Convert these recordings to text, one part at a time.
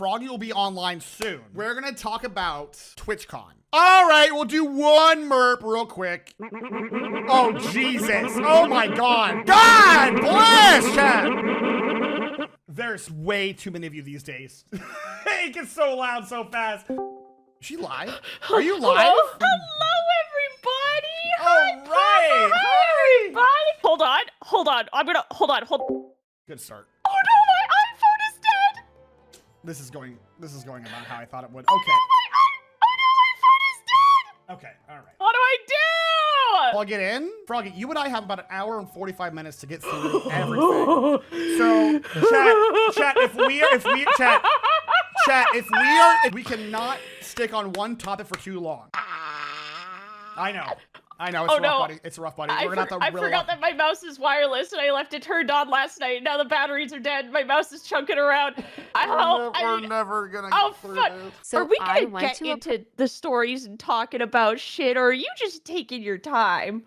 Froggy will be online soon. We're gonna talk about TwitchCon. All right, we'll do one merp real quick. Oh, Jesus. Oh, my God. God bless, chat. There's way too many of you these days. It gets so loud so fast. Is she live? Are you live? Hello, everybody. All right. Hi, everybody. Hold on. I'm gonna, hold on. Good start. Oh no, my iPhone is dead. This is going about how I thought it would. Oh, Okay. no, my iPhone is dead. Okay, all right. What do I do? Plug it in. Froggy, you and I have about an hour and 45 minutes to get through everything. So, chat, if we cannot stick on one topic for too long. I know, it's rough, buddy. It's rough, buddy. We're gonna have to I forgot that my mouse is wireless and I left it turned on last night. Now the batteries are dead. My mouse is chunking around. We're never gonna get through this. So are we gonna get into the stories and talking about shit, or are you just taking your time?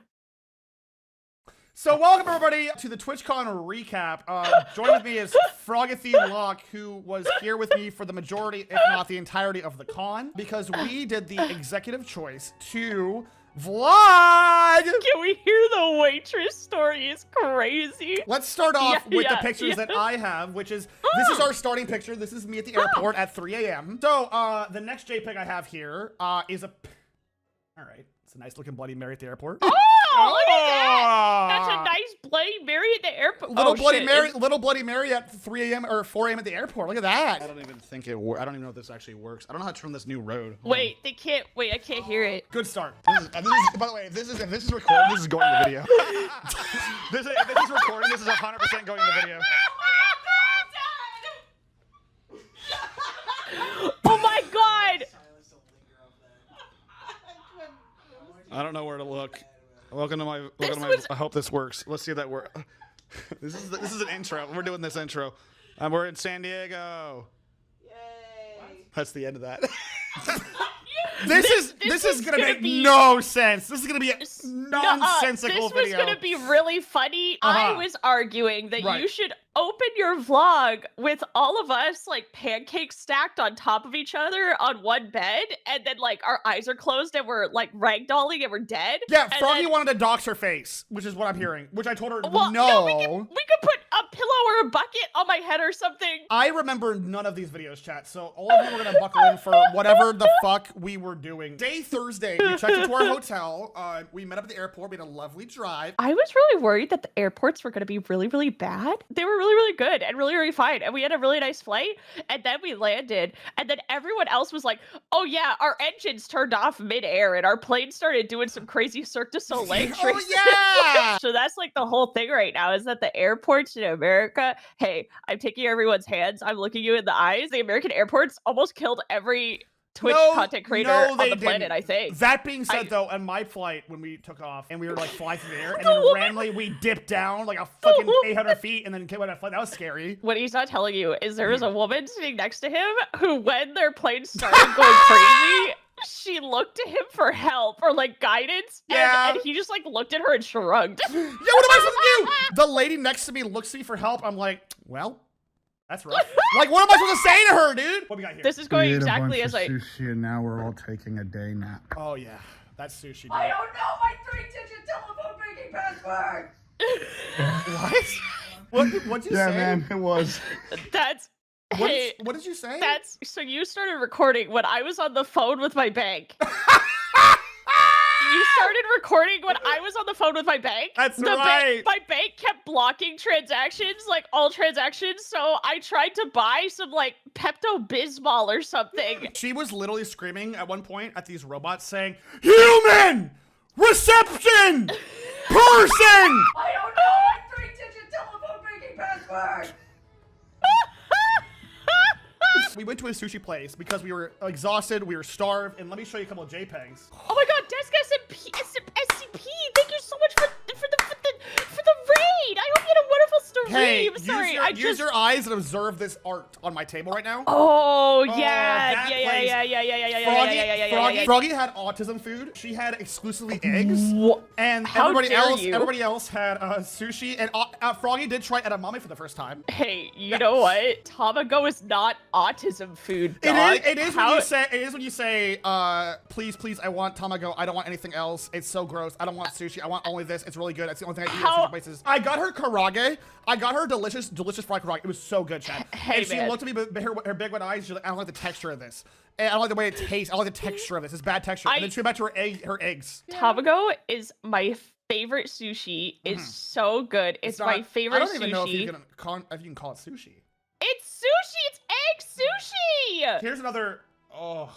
So welcome everybody to the TwitchCon recap. Joining with me is FroggyLoch, who was here with me for the majority, if not the entirety of the con, because we did the executive choice to vlog! Can we hear the waitress story? It's crazy. Let's start off with the pictures that I have, which is, this is our starting picture. This is me at the airport at 3 a.m. So, the next JPEG I have here is a... All right, it's a nice looking Bloody Mary at the airport. Oh, look at that! That's a nice Bloody Mary at the airport. Little Bloody Mary at 3 a.m. or 4 a.m. at the airport. Look at that. I don't even think it works. I don't even know if this actually works. I don't know how to turn this new road. Wait, I can't hear it. Good start. This is, by the way, if this is recording, this is going to the video. If this is recording, this is 100% going to the video. Oh my God! I don't know where to look. Welcome to my. I hope this works. Let's see if that works. This is an intro. We're doing this intro. We're in San Diego. Yay! That's the end of that. This is gonna make no sense. This is gonna be a nonsensical video. This was gonna be really funny. I was arguing that you should open your vlog with all of us like pancakes stacked on top of each other on one bed, and then like our eyes are closed and we're like ragdolling and we're dead. Yeah, Froggy wanted to dox her face, which is what I'm hearing. Which I told her no. We could put a pillow or a bucket on my head or something. I remember none of these videos, chat. So all of you are gonna buckle in for whatever the fuck we were doing. Day Thursday, we checked into our hotel. We met up at the airport. We had a lovely drive. I was really worried that the airports were gonna be really, really bad. They were really, really good and really, really fine. And we had a really nice flight. And then we landed. And then everyone else was like, oh yeah, our engines turned off midair and our plane started doing some crazy Cirque du Soleil tricks. Oh yeah! So that's like the whole thing right now, is that the airports in America, hey, I'm taking everyone's hands. I'm looking you in the eyes. The American airports almost killed every Twitch content creator on the planet, I think. That being said, though, on my flight, when we took off and we were like flying through the air, and then randomly we dipped down like a fucking 800 feet and then came out of flight. That was scary. What he's not telling you is there was a woman sitting next to him who, when their plane started going crazy, she looked to him for help or like guidance, and he just like looked at her and shrugged. Yeah, what am I supposed to do? The lady next to me looks at me for help. I'm like, well, that's rough. Like, what am I supposed to say to her, dude? What we got here? This is going exactly as I. Sushi, and now we're all taking a day nap. Oh yeah, that's sushi. Dude. I don't know my 3-digit telephone banking password. What? What'd you say? Yeah, man, it was. That's. What did you say? That's so you started recording when I was on the phone with my bank. You started recording when I was on the phone with my bank. That's right. My bank kept blocking transactions, like all transactions. So I tried to buy some like Pepto-Bismol or something. She was literally screaming at one point at these robots saying, "Human! Reception! Person!" I don't know my 3-digit telephone banking password. We went to a sushi place because we were exhausted, we were starved, and let me show you a couple of JPEGs. Oh my God, Desk SCP, thank you so much for the raid. I hope you had a wonderful Hey, dream. Sorry, use your eyes and observe this art on my table right now. Oh that yeah, place. yeah. Froggy had autism food. She had exclusively eggs, and How everybody dare you. else had sushi. And Froggy did try edamame for the first time. Hey, you know what? Tamago is not autism food, dog. It is when you say, please, I want tamago. I don't want anything else. It's so gross. I don't want sushi. I want only this. It's really good. It's the only thing I eat at sushi places. I got her karaage. I got her delicious fried karaage. It was so good, Chad. Hey, and she looked at me with her big wet eyes. She's like, I don't like the texture of this. And I don't like the way it tastes. I don't like the texture of this. It's bad texture. And then she went back to her eggs. Tamago is my favorite sushi. It's so good. It's my favorite sushi. I don't even know if you can call it sushi. It's sushi. It's egg sushi. Here's another. Oh,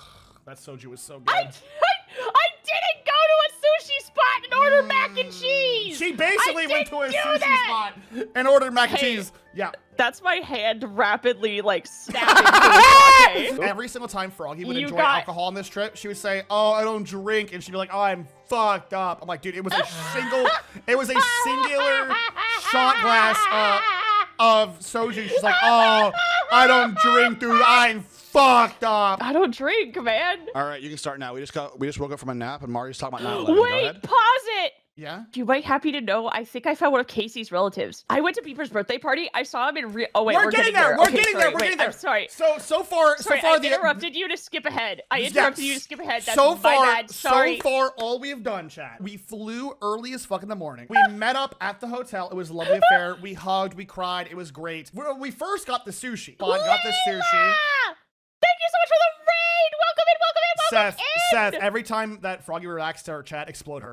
that soju was so good. I didn't go to a sushi spot and order mac and cheese. She basically went to a sushi spot and ordered mac and cheese. Yeah. That's my hand rapidly like snapping to the Every single time Froggy would enjoy alcohol on this trip, she would say, "Oh, I don't drink," and she'd be like, "Oh, I'm fucked up." I'm like, dude, it was a singular shot glass of soju. She's like, "Oh, I don't drink, dude. I'm fucked up." I don't drink, man. All right, you can start now. We just woke up from a nap, and Mari's talking about 9/11. Wait, pause it. Yeah? You might be happy to know, I think I found one of Casey's relatives. I went to Beeper's birthday party. I saw him in real. Oh wait, we're getting there. We're getting there. I'm sorry. So far, I interrupted you to skip ahead. That's my bad. Sorry. So far, all we have done, Chad. We flew early as fuck in the morning. We met up at the hotel. It was a lovely affair. We hugged. We cried. It was great. We first got the sushi. Got the sushi. Thank you so much for the raid. Welcome in. Seth, every time that Froggy reacts to our chat, explode her.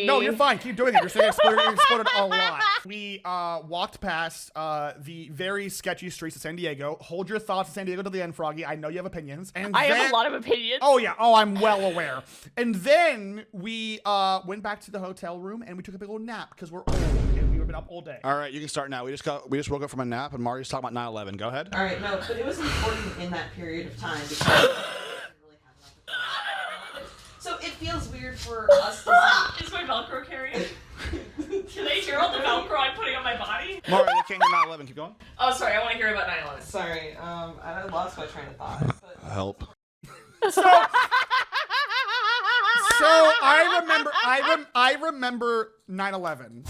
No, you're fine. Keep doing it. You're saying exploded a lot. We walked past the very sketchy streets of San Diego. Hold your thoughts of San Diego to the end, Froggy. I know you have opinions. And I have a lot of opinions. Oh yeah. Oh, I'm well aware. And then we went back to the hotel room and we took a big old nap because we're old and we've been up all day. All right, you can start now. We just woke up from a nap, and Mari's talking about 9/11. Go ahead. All right, no, but it was important in that period of time because I didn't really have enough. So it feels weird for us to see. Is my Velcro carrying? Can they hear all the Velcro I'm putting on my body? Mari, they can't hear 9/11. Keep going. Oh, sorry. I want to hear about 9/11. Sorry, I lost my train of thought. But... Help. So I remember 9/11.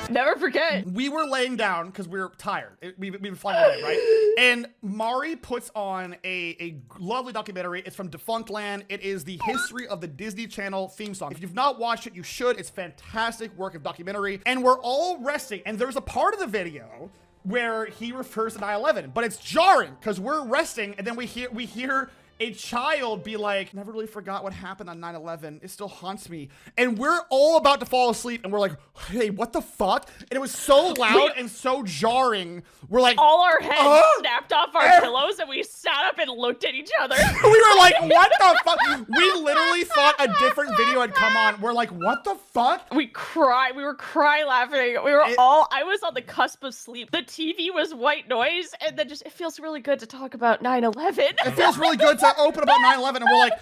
Never forget. We were laying down because we were tired. We've been flying all day, right? And Mari puts on a lovely documentary. It's from Defunct Land. It is the history of the Disney Channel theme song. If you've not watched it, you should. It's fantastic work of documentary. And we're all resting. And there's a part of the video where he refers to 9/11, but it's jarring because we're resting, and then we hear a child be like, "Never really forgot what happened on 9/11. It still haunts me." And we're all about to fall asleep, and we're like, "Hey, what the fuck?" And it was so loud and so jarring. We're like, all our heads snapped off our pillows, and we sat up and looked at each other. We were like, "What the fuck?" We literally thought a different video had come on. We're like, "What the fuck?" We cried. We were cry laughing. I was on the cusp of sleep. The TV was white noise, and then it feels really good to talk about 9/11. It feels really good to open about 9/11, and we're like,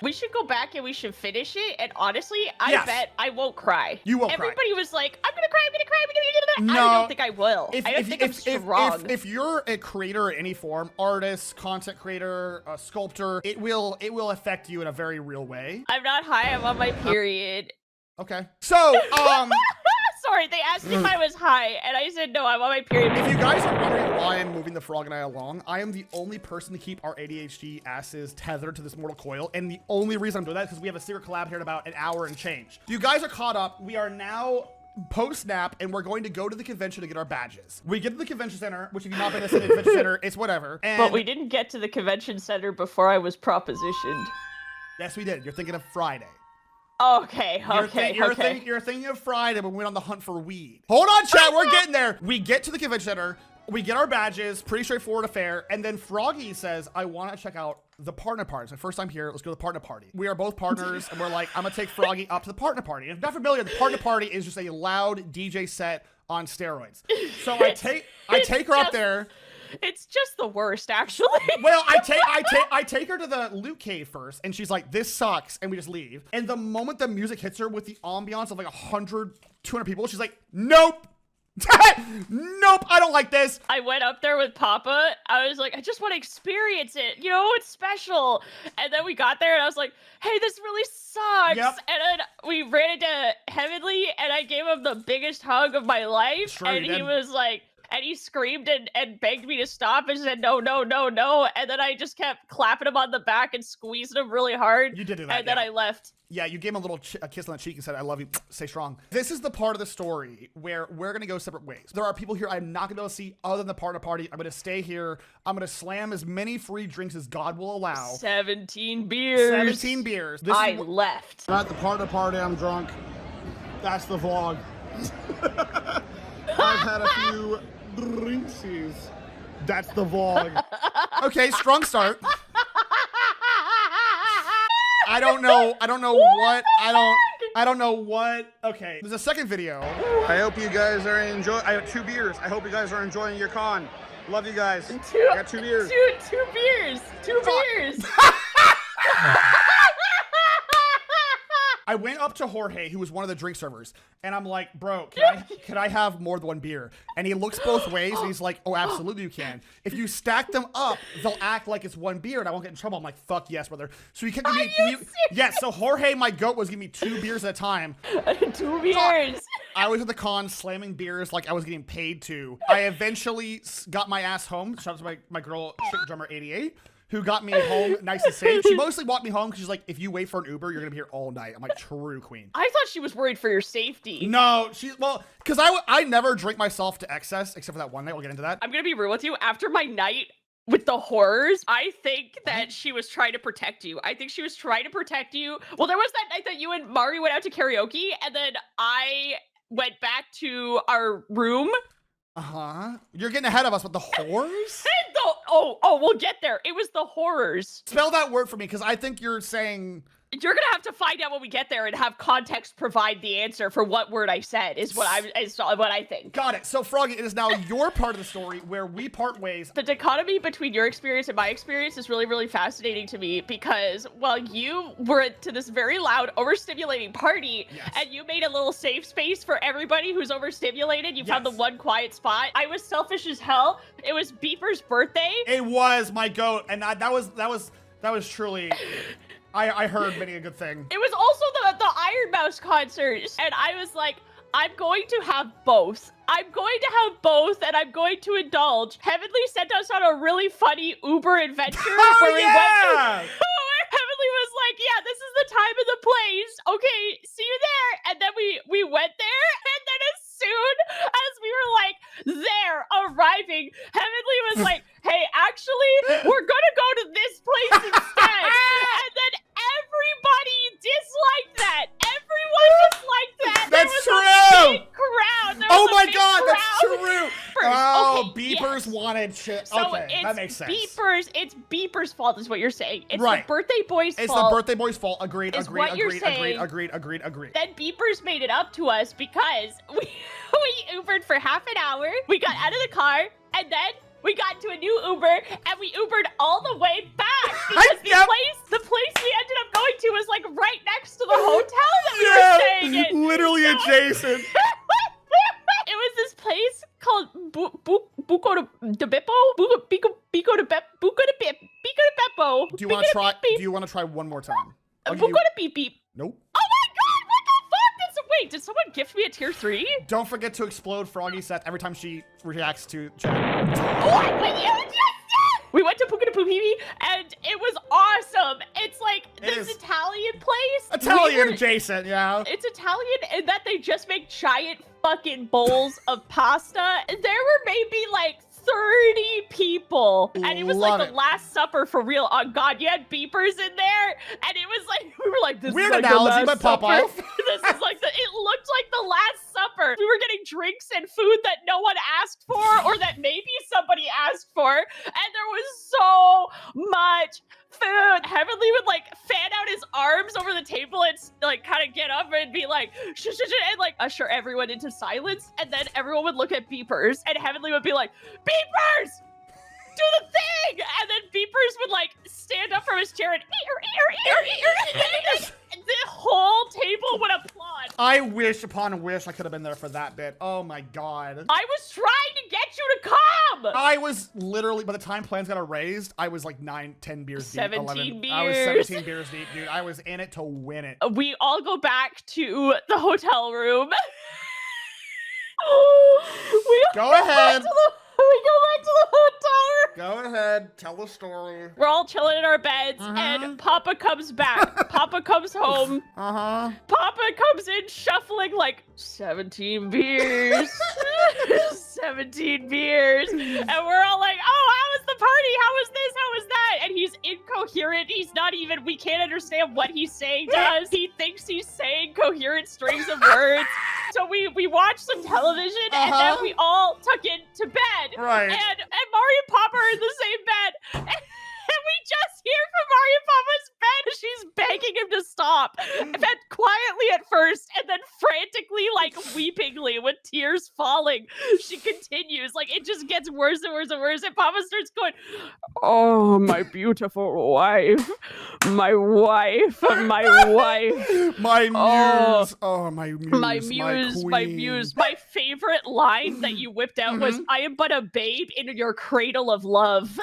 We should go back and we should finish it. And honestly, I bet I won't cry. You won't Everybody was like, "I'm gonna cry. I'm gonna cry. I'm gonna." No. I don't think I will. I don't think I'm strong. If you're a creator in any form, artist, content creator, a sculptor, it will affect you in a very real way. I'm not high. I'm on my period. Okay. So, Sorry, they asked if I was high, and I said no, I'm on my period. if you guys are wondering why I'm moving the Frog and I along, I am the only person to keep our ADHD asses tethered to this mortal coil, and the only reason I'm doing that is because we have a secret collab here in about an hour and change. You guys are caught up. We are now post-nap, and we're going to go to the convention to get our badges. We get to the convention center, which if you've not been to the convention center, it's whatever. And But we didn't get to the convention center before I was propositioned. yes, we did. You're thinking of Friday. Okay. You're thinking of Friday, but we went on the hunt for weed. Hold on, chat. We're getting there. We get to the convention center. We get our badges. Pretty straightforward affair. And then Froggy says, "I want to check out the partner party. It's my first time here. Let's go to the partner party." We are both partners, and we're like, "I'm going to take Froggy up to the partner party." And if you're not familiar, the partner party is just a loud DJ set on steroids. So I take her up there. It's just the worst, actually. Well, I take her to the loot cave first, and she's like, "This sucks," and we just leave. And the moment the music hits her with the ambiance of like 100, 200 people, she's like, "Nope." Nope, I don't like this. I went up there with Papa. I was like, I just want to experience it. You know, it's special. And then we got there and I was like, hey, this really sucks. Yep. And then we ran into Heavenly and I gave him the biggest hug of my life. Sure and you he did. was like, and he screamed and begged me to stop and said, no, no, no, no. And then I just kept clapping him on the back and squeezing him really hard. You did do that, And then yeah. I left. Yeah, you gave him a little a kiss on the cheek and said, "I love you, stay strong." This is the part of the story where we're gonna go separate ways. There are people here I'm not gonna be able to see other than the party. I'm gonna stay here. I'm gonna slam as many free drinks as God will allow. 17 beers. 17 beers. This I is left. I'm at the party, I'm drunk. That's the vlog. I've had a few drinksies. That's the vlog. okay, strong start. I don't know what. I don't know what. Okay, there's a second video. I hope you guys are enjoying. I have 2 beers. I hope you guys are enjoying your con. Love you guys. I got 2 beers. Two beers. 2 beers. I went up to Jorge, who was one of the drink servers, and I'm like, "Bro, can I have more than 1 beer?" And he looks both ways, and he's like, "Oh, absolutely you can. If you stack them up, they'll act like it's 1 beer, and I won't get in trouble." I'm like, "Fuck yes, brother." So he kept giving me, yes. So Jorge, my goat, was giving me 2 beers at a time. 2 beers. I was at the con slamming beers like I was getting paid to. I eventually got my ass home. Shout out to my girl, Chick Drummer 88. Who got me home nice and safe. She mostly walked me home because she's like, if you wait for an Uber, you're gonna be here all night. I'm like, true queen. I thought she was worried for your safety. No, well, because I never drink myself to excess except for that one night. We'll get into that. I'm gonna be real with you. After my night with the horrors, I think that she was trying to protect you. I think she was trying to protect you. Well, there was that night that you and Mari went out to karaoke, and then I went back to our room. You're getting ahead of us with the whores? We'll get there. It was the horrors. Spell that word for me, because I think you're saying... You're gonna have to find out when we get there and have context provide the answer for what word I said is what I think. Got it. So Froggy, it is now your part of the story where we part ways. The dichotomy between your experience and my experience is really, really fascinating to me because while you were to this very loud, overstimulating party, yes. and you made a little safe space for everybody who's overstimulated, you found the one quiet spot. I was selfish as hell. It was Beeper's birthday. It was my goat, and that was truly. I heard many a good thing. It was also the Iron Mouse concert, and I was like, I'm going to have both. I'm going to have both, and I'm going to indulge. Heavenly sent us on a really funny Uber adventure where we went to. Heavenly was like, yeah, this is the time and the place. Okay, see you there. And then we went there, and then as soon as we were like there arriving, Heavenly was like, hey, actually, we're gonna go to this place instead. And then everybody disliked that. Everyone disliked that. That's there was true. A big crowd. There Oh was a my big God, crowd. that's true. Oh, Okay, Beepers yes. wanted shit. So Okay, that makes sense. It's Beeper's fault is what you're saying. It's Right. the birthday boy's It's fault. the birthday boy's fault. Agreed. Is what you're saying. Agreed. Then Beepers made it up to us because we Ubered for half an hour. We got out of the car and then we got into a new Uber and we Ubered all the way back because the place we ended up going to was like right next to the hotel that we were staying in. Literally adjacent. It was this place called Buco de Beppo. Buco de Beppo. Do you want to try? Do you want to try one more time? Buco de Beep Beep. Nope. Oh my God! What the fuck? Wait, did someone gift me a tier 3? Don't forget to explode Froggy Seth every time she reacts to chat. We went to Puka de Pupimi and it was awesome. It's like this Italian place. Italian adjacent, yeah. It's Italian in that they just make giant fucking bowls of pasta. There were maybe like 30 people and it was Love like the Last Supper for real. Oh God, you had beepers in there and it was like, we were like, this Weird is like analogy, the but Last pop Supper. off. This is like it looked like the Last Supper. We were getting drinks and food that no one asked for or that maybe somebody asked for. And there was so much food. Heavenly would like fan out his arms over the table and like kind of get up and be like, shh, shh, shh, and like usher everyone into silence. And then everyone would look at Beepers and Heavenly would be like, Beepers! do the thing. And then Beepers would like stand up from his chair and and the whole table would applaud. I wish upon wish I could have been there for that bit. Oh my god. I was trying to get you to come. I was literally, by the time plans got erased, I was like 9, 10 beers deep. 17 11. I was beers. 17 beers deep, dude. I was in it to win it. We all go back to the hotel room. Go ahead. We go back to the hotel room. Go ahead. Tell the story. We're all chilling in our beds, and Papa comes back. Papa comes home. Papa comes in shuffling like 17 beers. 17 beers. And we're all like, oh, how was the party? How was this? How was that? And he's incoherent. He's not even, we can't understand what he's saying to us. He thinks he's saying coherent strings of words. So we watch some television, and then we all tuck into bed. Right. And Mario and Papa are in the same bed. And we just hear from Mario Papa's bed. She's begging him to stop. But quietly at first, and then frantically, like weepingly, with tears falling, she continues. Like it just gets worse and worse and worse. And Papa starts going, "Oh, my beautiful wife, my wife, my wife, my muse, my muse, my muse, my muse." My favorite line that you whipped out was, "I am but a babe in your cradle of love."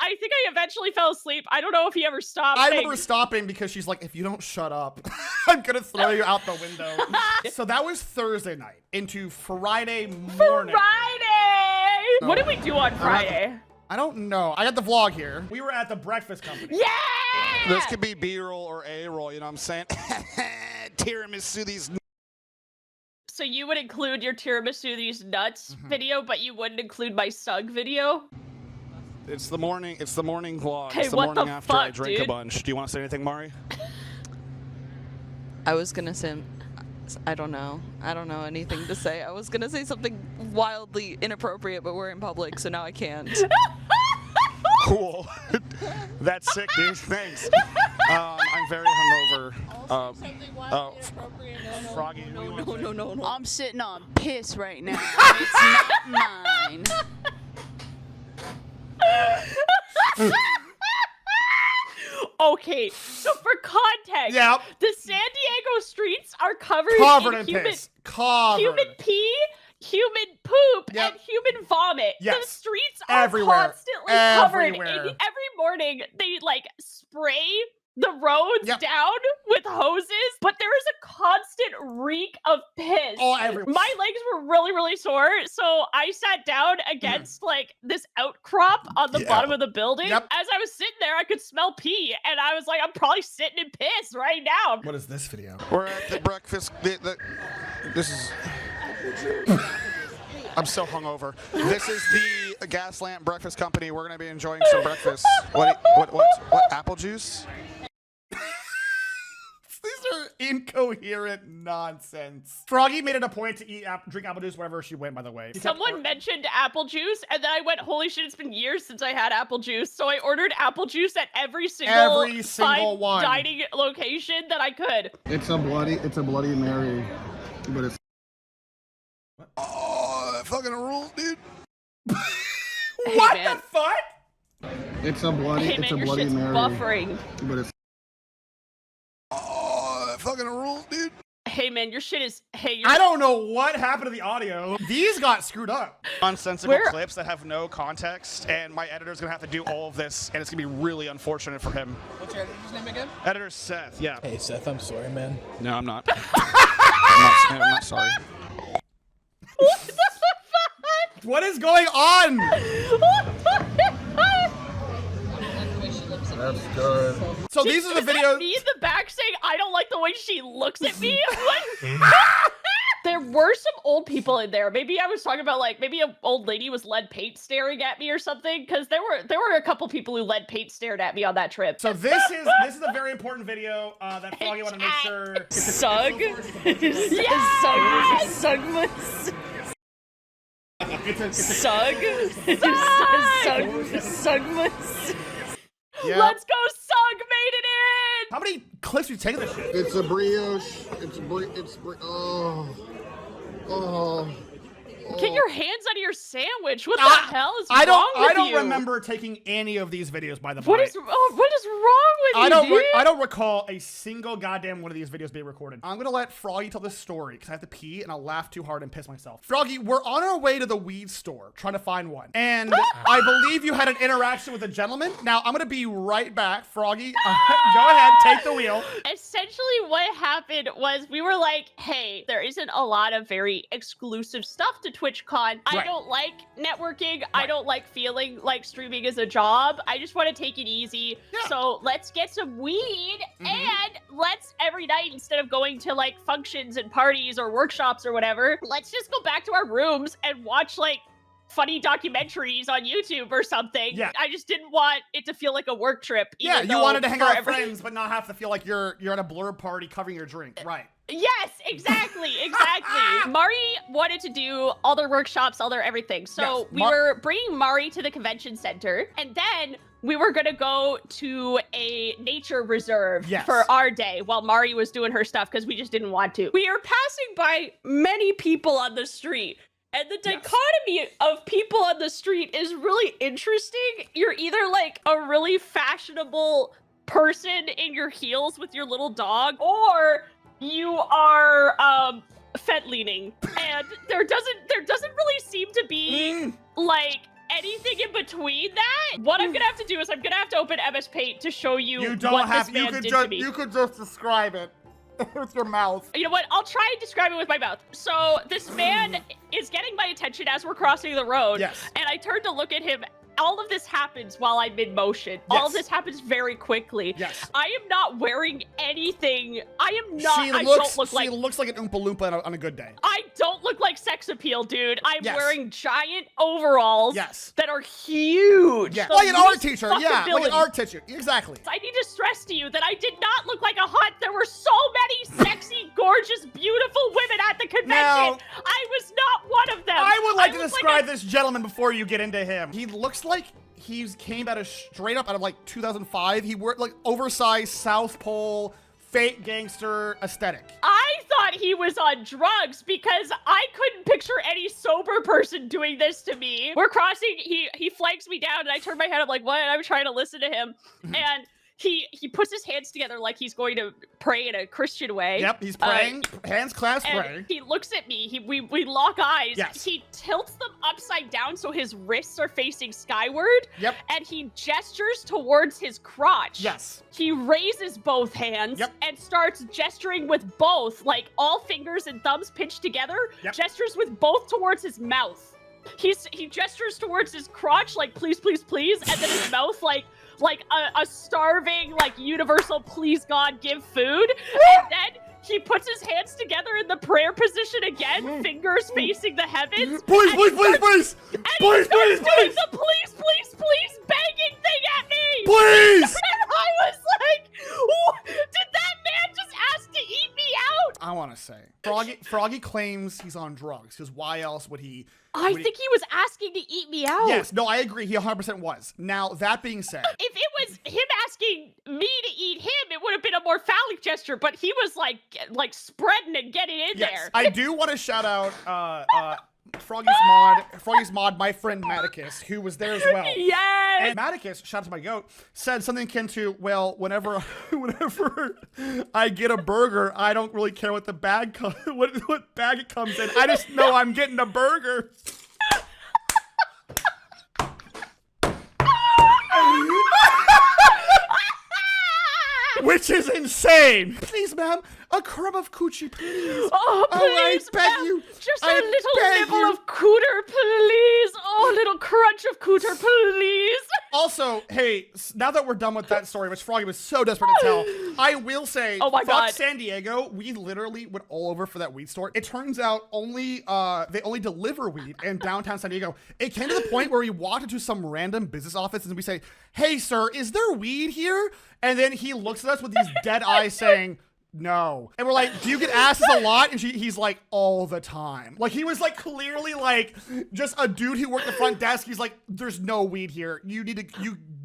I think I eventually fell asleep. I don't know if he ever stopped. I remember stopping because she's like, if you don't shut up, I'm gonna throw you out the window. So that was Thursday night into Friday morning. Friday! What did we do on Friday? I don't know. I got the vlog here. We were at the breakfast company. Yeah! This could be B-roll or A-roll, you know what I'm saying? Tiramisu these. So you would include your tiramisu these nuts video, but you wouldn't include my sug video? It's the morning vlog. Hey, It's the what morning the after fuck, I drink dude? a bunch. Do you want to say anything, Mari? I was gonna say, I don't know anything to say. I was gonna say something wildly inappropriate, but we're in public, so now I can't. Cool. That's sick, dude. Thanks. I'm very hungover. Froggy. No. I'm sitting on piss right now. It's not mine. Okay, so for context, Yep. the San Diego streets are covered In human piss. Covered. human pee, human poop, Yep. and human vomit. Yes. The streets are Everywhere. constantly covered. Everywhere. And every morning, they like spray the roads Yep. down with hoses, but there is a constant reek of piss. Oh, everywhere. My legs were really, really sore, so I sat down against like this outcrop on the bottom of the building. Yep. As I was sitting there, I could smell pee, and I was like, I'm probably sitting in piss right now. What is this video? We're at the breakfast. This is. I'm so hungover. This is the Gaslamp Breakfast Company. We're gonna be enjoying some breakfast. What? Apple juice? These are incoherent nonsense. Froggy made it a point to drink apple juice wherever she went, by the way. Someone mentioned apple juice, and then I went, holy shit, it's been years since I had apple juice. So I ordered apple juice at every single fine one. dining location that I could. It's a bloody Mary, but it's. Oh, that fucking rules, dude. What man. the fuck? It's a bloody. Hey man, your shit's buffering. But it's. Oh, that fucking rules, dude. Hey man, your shit is. Hey, I don't know what happened to the audio. These got screwed up. Nonsensical clips that have no context, and my editor's gonna have to do all of this, and it's gonna be really unfortunate for him. What's your editor's name again? Editor Seth, yeah. Hey Seth, I'm sorry, man. No, I'm not. I'm not sorry. What the fuck? What is going on? That's good. So these are the Is that videos. me in the back saying I don't like the way she looks at me? What? There were some old people in there. Maybe I was talking about like maybe an old lady was lead paint staring at me or something. Because there were a couple people who lead paint stared at me on that trip. So this is a very important video that Froggy wanted to make sure. Sug? Yes! Sugmas? It's a Sug? Sugmas? yeah. Let's go, Sug made it in! How many clips you take of this shit? It's a brioche. Oh. Get your hands out of your sandwich. What the hell is I wrong with you? I don't remember taking any of these videos by the What by. is wrong with you, dude? I don't recall a single goddamn one of these videos being recorded. I'm gonna let Froggy tell this story because I have to pee and I'll laugh too hard and piss myself. Froggy, we're on our way to the weed store trying to find one. And I believe you had an interaction with a gentleman. Now I'm gonna be right back. Froggy, go ahead, take the wheel. Essentially what happened was we were like, hey, there isn't a lot of very exclusive stuff to TwitchCon. I Right. don't like networking. I don't like feeling like streaming is a job. I just want to take it easy. Yeah. So let's get some weed and let's every night, instead of going to like functions and parties or workshops or whatever, let's just go back to our rooms and watch like funny documentaries on YouTube or something. Yeah. I just didn't want it to feel like a work trip. Yeah, even you though wanted to hang for out with every- friends, but not have to feel like you're at a blur party covering your drink. Right. Yes, exactly. Mari wanted to do all their workshops, all their everything. So Yes, we were bringing Mari to the convention center, and then we were gonna go to a nature reserve Yes. for our day while Mari was doing her stuff because we just didn't want to. We are passing by many people on the street. And the dichotomy of people on the street is really interesting. You're either like a really fashionable person in your heels with your little dog, or you are fed leaning. And there doesn't really seem to be like anything in between that. What I'm gonna have to do is I'm gonna have to open MS Paint to show you, You don't what have this man you could did just to me. you could just describe it with your mouth. You know what? I'll try and describe it with my mouth. So this man is getting my attention as we're crossing the road. Yes. And I turn to look at him. All of this happens while I'm in motion. All of Yes. this happens very quickly. Yes. I am not wearing anything. I am not. She I looks don't look like. looks like an Oompa Loompa on a good day. I don't look like sex appeal, dude. I'm Yes. wearing giant overalls Yes. that are huge. Yeah, The like an art least teacher. Yeah, like fuckability. an art teacher. Exactly. I need to stress to you that I did not look like a hot. There were so many sexy, gorgeous, beautiful women at the convention. Now- I was not one of them. I would like to was describe a- this gentleman before you get into him. He looks like he's came out of straight up out of like 2005. He wore like oversized South Pole fake gangster aesthetic. I thought he was on drugs because I couldn't picture any sober person doing this to me. We're crossing. He flanks me down, and I turn my head. I'm like, what? I'm trying to listen to him, and he puts his hands together like he's going to pray in a Christian way. Yep, he's praying, hands clasped, And praying. he looks at me. We lock eyes. Yes. He tilts them upside down so his wrists are facing skyward. Yep. And he gestures towards his crotch. Yes. He raises both hands Yep. and starts gesturing with both, like all fingers and thumbs pinched together. Yep. Gestures with both towards his mouth. He gestures towards his crotch like please, please, please, and then his mouth like a starving, like universal please God give food. And then he puts his hands together in the prayer position again, fingers facing the heavens. Please, and please, he please, starts- please, And please, he starts please, doing please, the please, please, please begging thing at me. please. And I was like, did that man just ask to eat me out? I want to say, Froggy claims he's on drugs because why else would he? I think he was asking to eat me out. Yes, no, I agree. He 100% was. Now, that being said, If it was him asking me to eat him, it would have been a more phallic gesture, but he was like spreading and getting in yes, there. I do want to shout out Froggy's mod, my friend Maticus, who was there as well. Yes. And Maticus, shout out to my goat, said something akin to, well, whenever I get a burger, I don't really care what the bag what bag it comes in. I just know I'm getting a burger. Which is insane. Please, ma'am, a crumb of coochie, please. Oh, please, I beg ma'am, you. just a I little beg nibble you. of cooter, please. Oh, a little crunch of cooter, please. Also, hey, now that we're done with that story, which Froggy was so desperate to tell, I will say, Oh my fuck God. San Diego. We literally went all over for that weed store. It turns out they only deliver weed in downtown San Diego. It came to the point where we walked into some random business office and we say, hey, sir, is there weed here? And then he looks at us with these dead eyes saying, no. And we're like, do you get asked this a lot? And he's like, all the time. Like, he was like clearly like just a dude who worked the front desk. He's like, there's no weed here. You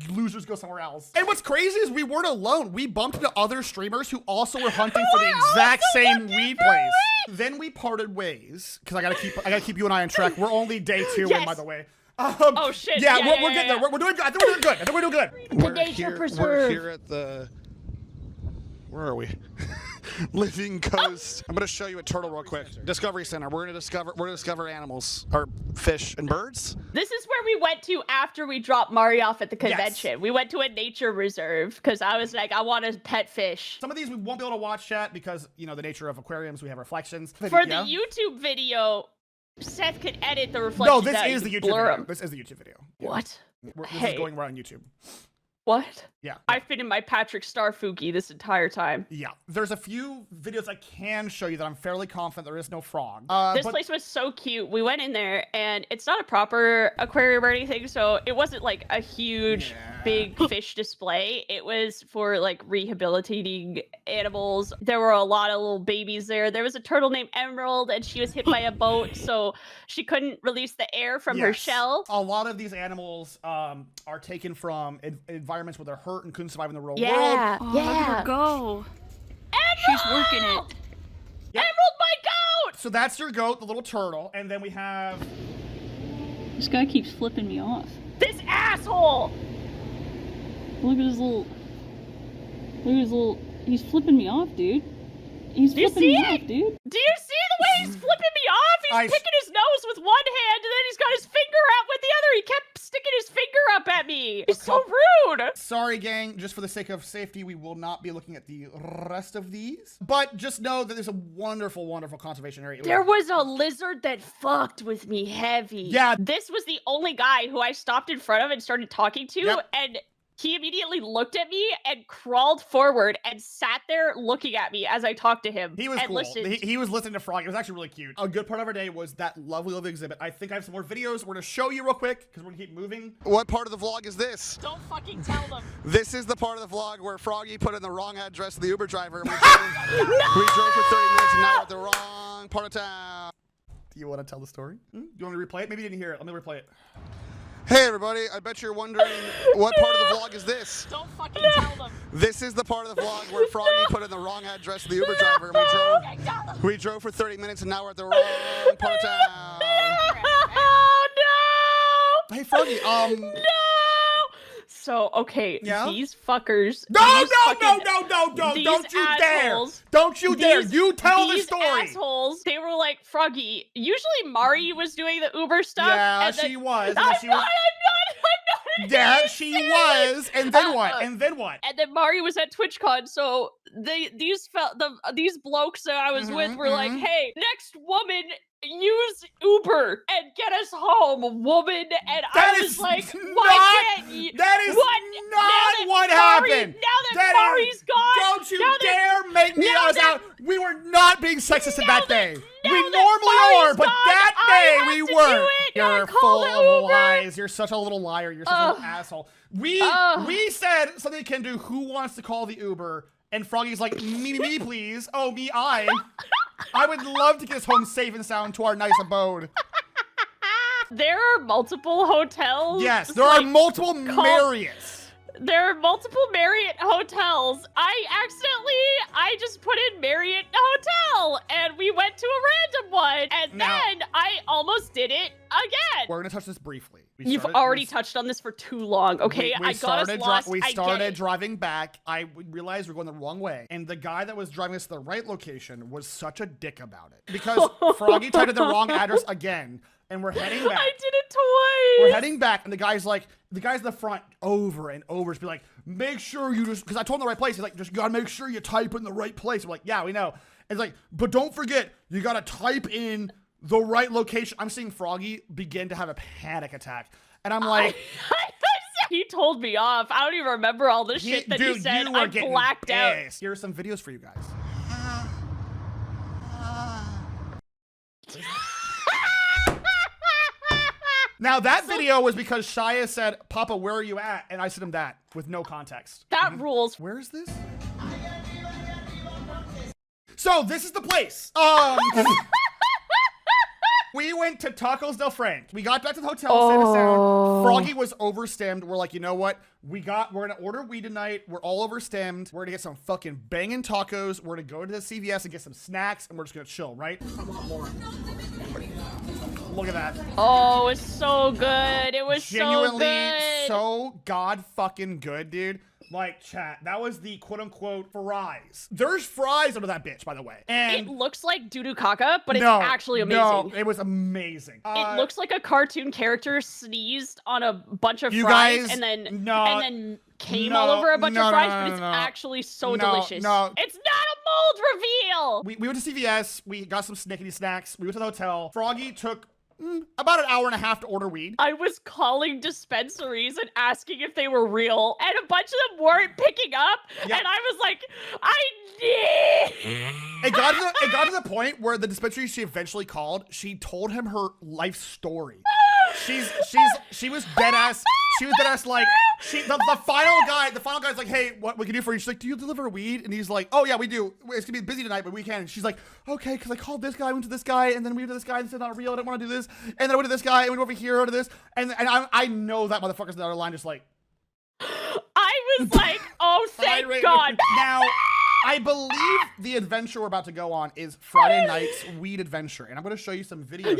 losers go somewhere else. And what's crazy is we weren't alone. We bumped into other streamers who also were hunting for the exact same weed place. Then we parted ways because I gotta keep you and I on track. We're only day 2 in, by the way. Oh shit! Yeah, we're getting there. We're doing good. I think we're doing good. We're here at the. Where are we? Living Coast. I'm gonna show you a turtle real quick. Discovery Center. We're gonna discover animals or fish and birds. This is where we went to after we dropped Mari off at the convention. Yes. We went to a nature reserve because I was like, I want to pet fish. Some of these we won't be able to watch yet because, you know, the nature of aquariums, we have reflections. For the YouTube video, Seth could edit the reflections. No, this is the YouTube video. This is the YouTube video. What? This is going right on YouTube. What? Yeah. I've been in my Patrick Star Fuki this entire time. Yeah. There's a few videos I can show you that I'm fairly confident there is no frog. This place was so cute. We went in there and it's not a proper aquarium or anything, so it wasn't like a huge, big fish display. It was for like rehabilitating animals. There were a lot of little babies there. There was a turtle named Emerald and she was hit by a boat, so she couldn't release the air from her shell. A lot of these animals are taken from environments where they're hurt and couldn't survive in the real world. Yeah. Let her go. Emerald! She's working it. Yep. Emerald, my goat! So that's your goat, the little turtle, and then we have... This guy keeps flipping me off. This asshole! Look at his little... He's flipping me off, dude. He's flipping me off, dude. Do you see the way he's flipping me off? He's picking his nose with one hand, and then he's got his finger out with the other. He kept sticking his finger up at me. He's so rude. Sorry, gang. Just for the sake of safety, we will not be looking at the rest of these. But just know that there's a wonderful, wonderful conservation area. There was a lizard that fucked with me heavy. Yeah. This was the only guy who I stopped in front of and started talking to, Yep. and he immediately looked at me and crawled forward and sat there looking at me as I talked to him. He was and cool. Listened. He was listening to Froggy. It was actually really cute. A good part of our day was that lovely little exhibit. I think I have some more videos we're going to show you real quick because we're going to keep moving. What part of the vlog is this? Don't fucking tell them. This is the part of the vlog where Froggy put in the wrong address to the Uber driver. And we drove for 30 minutes and now we're at the wrong part of town. Do you want to tell the story? Do you want me to replay it? Maybe you didn't hear it. Let me replay it. Hey everybody, I bet you're wondering what part of the vlog is this? Don't fucking tell them. This is the part of the vlog where Froggy put in the wrong address to the Uber driver. And we drove for 30 minutes and now we're at the wrong part of town. Oh no! Hey Froggy, No! So, okay, these fuckers. No, these don't you dare! Don't you dare! You tell the story! These assholes, they were like, Froggy, usually Mari was doing the Uber stuff. Yeah, and then, she was. I'm not. Yeah, she was. And then what? And then what? And then Mari was at TwitchCon, so these blokes that I was with were like, hey, next woman, use Uber and get us home, woman. And I was like, why can't you? That is not what happened. Now that Mari's gone. Don't you dare make me out. We were not being sexist in that day. We normally are, but that day we weren't. You're full of lies. You're such a little liar. You're such a little asshole. We said something can do. Who wants to call the Uber? And Froggy's like, me, please. Oh, me, I would love to get us home safe and sound to our nice abode. There are multiple hotels. Yes, there are multiple Marriotts. There are multiple Marriott hotels. I just put in Marriott Hotel, and we went to a random one, and then I almost did it again. We're gonna touch this briefly. You've already touched on this for too long, okay? We started driving back. I realized we're going the wrong way, and the guy that was driving us to the right location was such a dick about it because Froggy typed in the wrong address again. And we're heading back. I did it twice. We're heading back, and the guy's in the front over and over. Just be like, make sure you because I told him the right place. He's like, just gotta make sure you type in the right place. We're like, yeah, we know. And it's like, but don't forget, you gotta type in the right location. I'm seeing Froggy begin to have a panic attack. And I'm like, he told me off. I don't even remember all the shit that he said. I blacked out. Here are some videos for you guys. Now, that video was because Shia said, Papa, where are you at? And I sent him that with no context. That rules. Where is this? So this is the place. We went to Tacos Del Frank. We got back to the hotel, safe and sound. Froggy was overstimmed. We're like, you know what? We're gonna order weed tonight. We're all overstimmed. We're gonna get some fucking banging tacos. We're gonna go to the CVS and get some snacks, and we're just gonna chill, right? I want more. Look at that. Oh, it's so good. It was Genuinely so good. so god fucking good, dude. Like, chat, that was the quote-unquote fries. There's fries under that bitch, by the way. And it looks like doo-doo caca, but it's actually amazing. No, it was amazing. It looks like a cartoon character sneezed on a bunch of fries and then came all over a bunch of fries, but it's actually so delicious. No. It's not a mold reveal! We went to CVS, we got some snickety snacks, we went to the hotel. Froggy took about an hour and a half to order weed. I was calling dispensaries and asking if they were real, and a bunch of them weren't picking up, and I was like, I need... It got to the point where the dispensary she eventually called, she told him her life story. She was dead ass. She was dead ass like the final guy's like, hey, what we can do for you? She's like, do you deliver weed? And he's like, oh yeah, we do. It's gonna be busy tonight, but we can. And she's like, okay, because I called this guy, went to this guy, and then we went to this guy and said not real. I don't want to do this. And then I went to this guy and went over here to this. And I know that motherfucker's on the other line just like. I was like, oh thank God. Now. I believe the adventure we're about to go on is Friday night's weed adventure, and I'm going to show you some videos.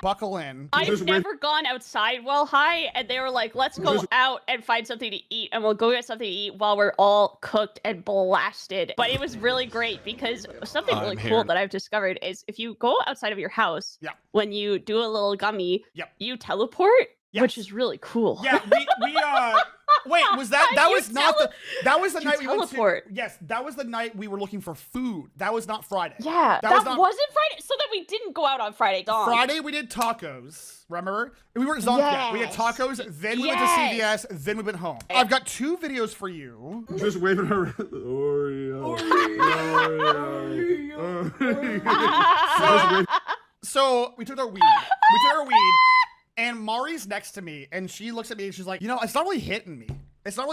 Buckle in. I've never gone outside while high, and they were like, let's go out and find something to eat, and we'll go get something to eat while we're all cooked and blasted. But it was really great because something really cool that I've discovered is if you go outside of your house, when you do a little gummy, you teleport, which is really cool. Yeah, wait, was that was not that was the night we went to, yes, that was the night we were looking for food. That was not Friday. Yeah, that wasn't Friday, so that we didn't go out on Friday dawn. Friday we did tacos, remember? We weren't zonked yet. We had tacos, then we went to CVS, then we went home. I've got 2 videos for you. Just waving her Oreo. So we took our weed. And Mari's next to me, and she looks at me and she's like, you know, it's not really hitting me. I'm not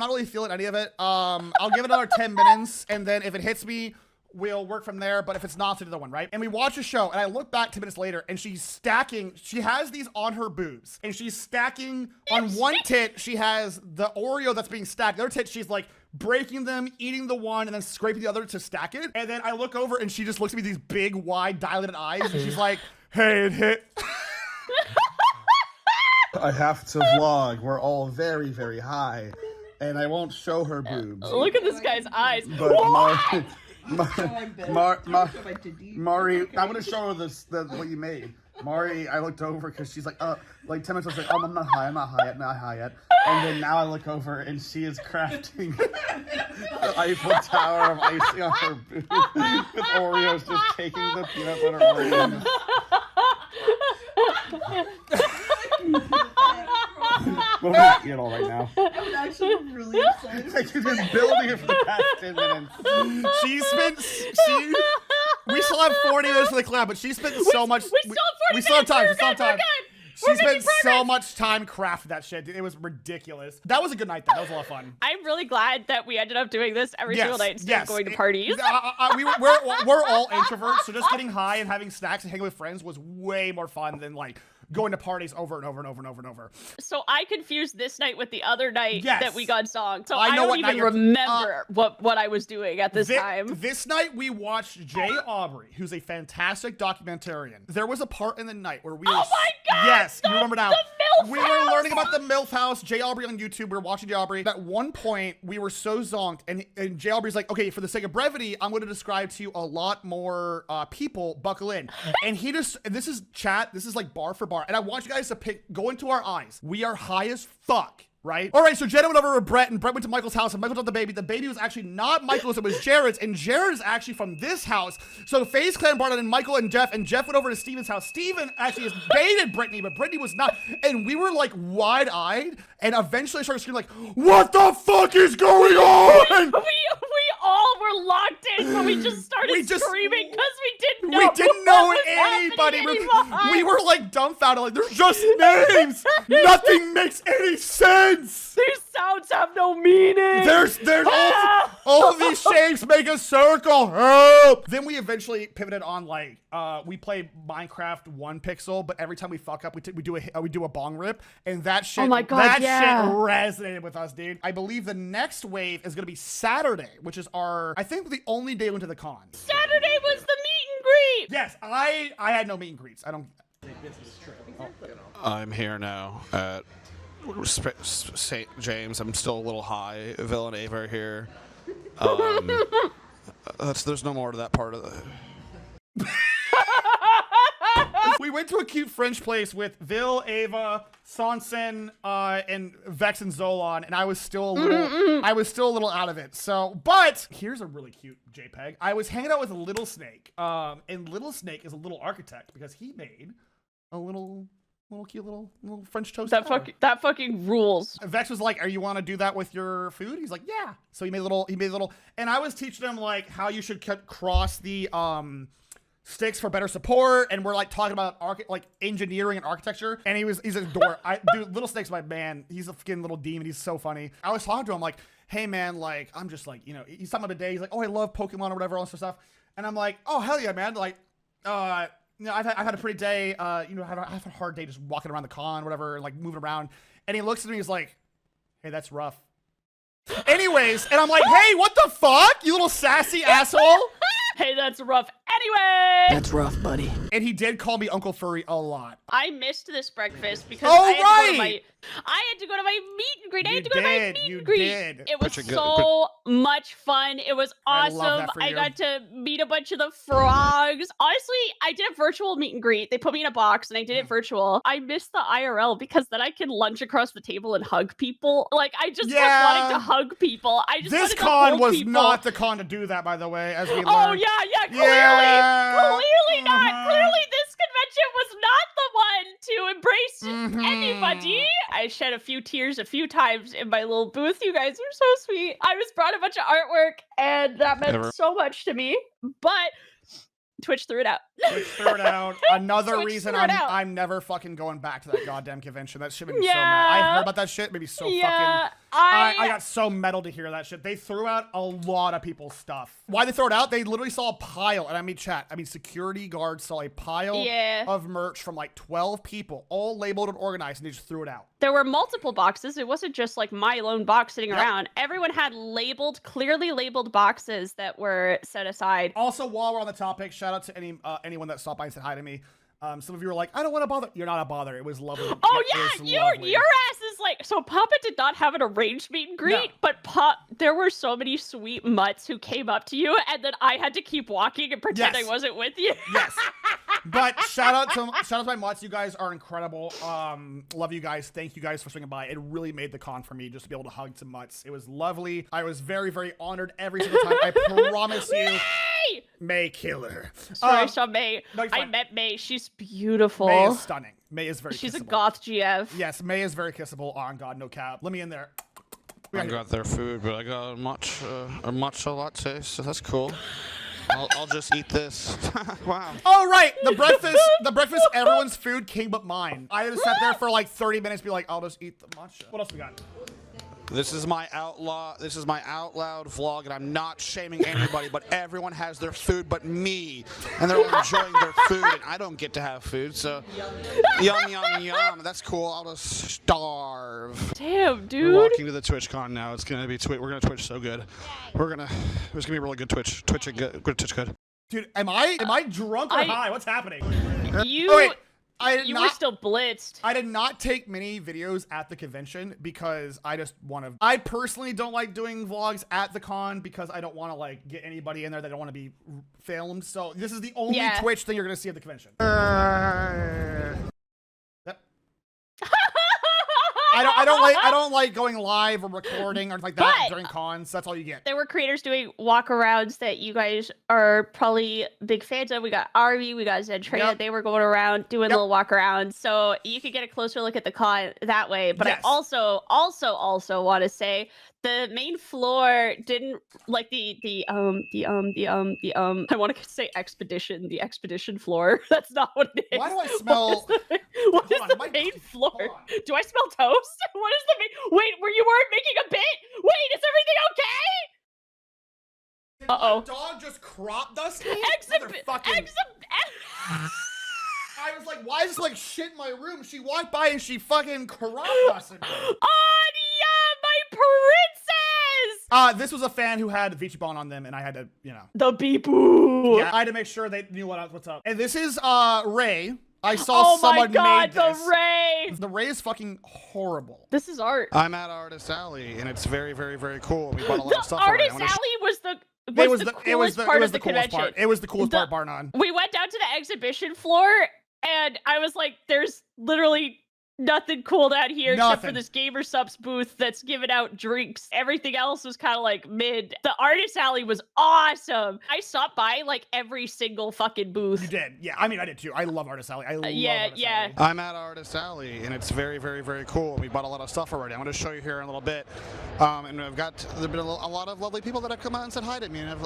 really feeling any of it. I'll give it another 10 minutes, and then if it hits me, we'll work from there. But if it's not, it's another one, right? And we watch a show, and I look back 10 minutes later, and she's stacking. She has these on her boobs, and she's stacking on one tit. She has the Oreo that's being stacked. The other tit, she's like breaking them, eating the one, and then scraping the other to stack it. And then I look over, and she just looks at me with these big, wide, dilated eyes, and she's like, hey, it hit. I have to vlog. We're all very, very high, and I won't show her boobs. Look at this guy's eyes. But Mari, I want to show her what you made. Mari, I looked over because she's like 10 minutes. I was like, oh, I'm not high yet. And then now I look over and she is crafting the Eiffel Tower of icing on her boobs with Oreos, just taking the peanut butter Oreos. What are we eating all right now? I'm actually really excited. Like you've been building it for the past 10 minutes. We still have 40 minutes for the collab, but she spent so much. We still have time. She spent so much time crafting that shit. It was ridiculous. That was a good night, though. That was a lot of fun. I'm really glad that we ended up doing this every single night instead of going to parties. We're all introverts, so just getting high and having snacks and hanging with friends was way more fun than like going to parties over and over and over and over and over. So I confused this night with the other night that we got song. So I don't even remember what I was doing at this time. This night we watched Jay Aubrey, who's a fantastic documentarian. There was a part in the night where we were... Oh my God! Yes, you remember now. We were learning about the MILF house. Jay Aubrey on YouTube. We were watching Jay Aubrey. At one point, we were so zonked, and Jay Aubrey's like, okay, for the sake of brevity, I'm going to describe to you a lot more people. Buckle in. And he just... This is chat. This is like bar for bar. And I want you guys to go into our eyes. We are high as fuck, right? All right, so Jenna went over with Brett, and Brett went to Michael's house, and Michael dropped the baby. The baby was actually not Michael's, it was Jared's, and Jared is actually from this house. So FaZe Clan brought in Michael and Jeff went over to Steven's house. Steven actually has dated Brittany, but Brittany was not. And we were like wide-eyed, and eventually I started screaming like, what the fuck is going on? We all were locked in, but we just started screaming because we didn't know anybody. We were like dumbfounded, like they're just names. Nothing makes any sense. These sounds have no meaning. There's All of these shapes make a circle. Help! Then we eventually pivoted on like we play Minecraft 1 pixel, but every time we fuck up, we do a bong rip, and that shit. Oh my God, that yeah. shit resonated with us, dude. I believe the next wave is gonna be Saturday, which is I think the only day into the con. Saturday was the meet and greet. Yes, I had no meet and greets. I don't. I'm here now at St. James. I'm still a little high. Vil and Ava are here. There's no more to that part of the. We went to a cute French place with Vil, Ava, Sanson, and Vex and Zolan, and I was still a little out of it. So, but here's a really cute JPEG. I was hanging out with Little Snake, and Little Snake is a little architect because he made a little cute little French toast. That fucking rules. Vex was like, "Are you want to do that with your food?" He's like, "Yeah." So he made a little, and I was teaching him like how you should cross the sticks for better support, and we're like talking about like engineering and architecture, and he's a door. Dude, Little Snake's my man. He's a fucking little demon. He's so funny. I was talking to him like, "Hey man, like I'm just like, you know," he's talking about today. He's like, "Oh, I love Pokemon or whatever, all this stuff," and I'm like, "Oh hell yeah, man!" Like, you know, I've had a pretty day. You know, I've had a hard day just walking around the con, whatever, like moving around. And he looks at me, he's like, "Hey, that's rough." Anyways, and I'm like, "Hey, what the fuck, you little sassy asshole?" Hey, that's rough. Anyway. That's rough, buddy. And he did call me Uncle Furry a lot. I missed this breakfast because Oh, I had to go to my meet and greet. It was so much fun. It was awesome. I got to meet a bunch of the frogs. Honestly, I did a virtual meet and greet. They put me in a box and I did it virtual. I missed the IRL because then I can lunge across the table and hug people. Like, I just was wanting to hug people. This con was not the con to do that, by the way, as we learned. Oh, yeah, clearly not. Clearly this convention was not the one to embrace anybody. I shed a few tears a few times in my little booth. You guys are so sweet. I was brought a bunch of artwork, and that meant so much to me. But Twitch threw it out. Twitch threw it out. Another reason I'm never fucking going back to that goddamn convention. That shit made me so mad. I heard about that shit. Made me so fucking. I got so metal to hear that shit. They threw out a lot of people's stuff. Why they throw it out? They literally saw a pile, and I mean security guards saw a pile of merch from like 12 people, all labeled and organized, and they just threw it out. There were multiple boxes. It wasn't just like my lone box sitting around. Everyone had clearly labeled boxes that were set aside. Also, while we're on the topic, shout out to anyone that stopped by and said hi to me. Some of you were like, "I don't want to bother." You're not a bother. It was lovely. Oh yeah, your ass is like. So Papa did not have an arranged meet and greet, but there were so many sweet mutts who came up to you, and then I had to keep walking and pretend I wasn't with you. Yes. But shout out to my mutts. You guys are incredible. Love you guys. Thank you guys for swinging by. It really made the con for me just to be able to hug some mutts. It was lovely. I was very, very honored every single time. I promise you. May Killer. Sorry, I saw May. No, I met May. She's beautiful. May is stunning. May is very She's kissable. a goth GF. Yes, May is very kissable. On God, no cap. Let me in there. I got their food, but I got a matcha latte, so that's cool. I'll just eat this. Wow. Oh, right. The breakfast, everyone's food came but mine. I just sat there for like 30 minutes, be like, I'll just eat the matcha. What else we got? This is my out loud vlog, and I'm not shaming anybody, but everyone has their food but me, and they're all enjoying their food, and I don't get to have food, so yum. That's cool. I'll just starve. Damn, dude. We're walking to the TwitchCon now. It's gonna be we're gonna Twitch so good. There's gonna be a really good Twitch. Twitch good. Dude, am I drunk or high? What's happening? You were still blitzed. I did not take many videos at the convention because I personally don't like doing vlogs at the con because I don't want to like get anybody in there that don't want to be filmed. So this is the only Twitch thing you're going to see at the convention. I don't like going live or recording or like that during cons. That's all you get. There were creators doing walkarounds that you guys are probably big fans of. We got Arby, we got Zentrea. They were going around doing little walkarounds, so you could get a closer look at the con that way. But I also want to say the main floor didn't like the I want to say expedition, the expedition floor. That's not what it is. Why do I smell? What is the main floor? Do I smell toast? What is the main? Wait, you weren't making a bit? Wait, is everything okay? Uh-oh. Dog just crop dusted me? Motherfucking. I was like, why is this like shit in my room? She walked by and she fucking crop dusted me. Anya, my princess! This was a fan who had Vici Bond on them, and I had to, you know. The beepoo. Yeah, I had to make sure they knew what's up. And this is Ray. I saw someone made this. Oh my god, the Ray! The Ray is fucking horrible. This is art. I'm at Artist Alley, and it's very, very, very cool. We bought a lot of stuff. The Artist Alley was the coolest part of the convention. It was the coolest part, bar none. We went down to the exhibition floor, and I was like, there's literally nothing cool down here except for this Gamer Subs booth that's giving out drinks. Everything else was kind of like mid. The Artist Alley was awesome. I stopped by like every single fucking booth. You did. Yeah, I mean, I did too. I love Artist Alley. I love Artist Alley. I'm at Artist Alley, and it's very, very, very cool. We bought a lot of stuff already. I'm going to show you here in a little bit. And there's been a lot of lovely people that have come out and said hi to me and have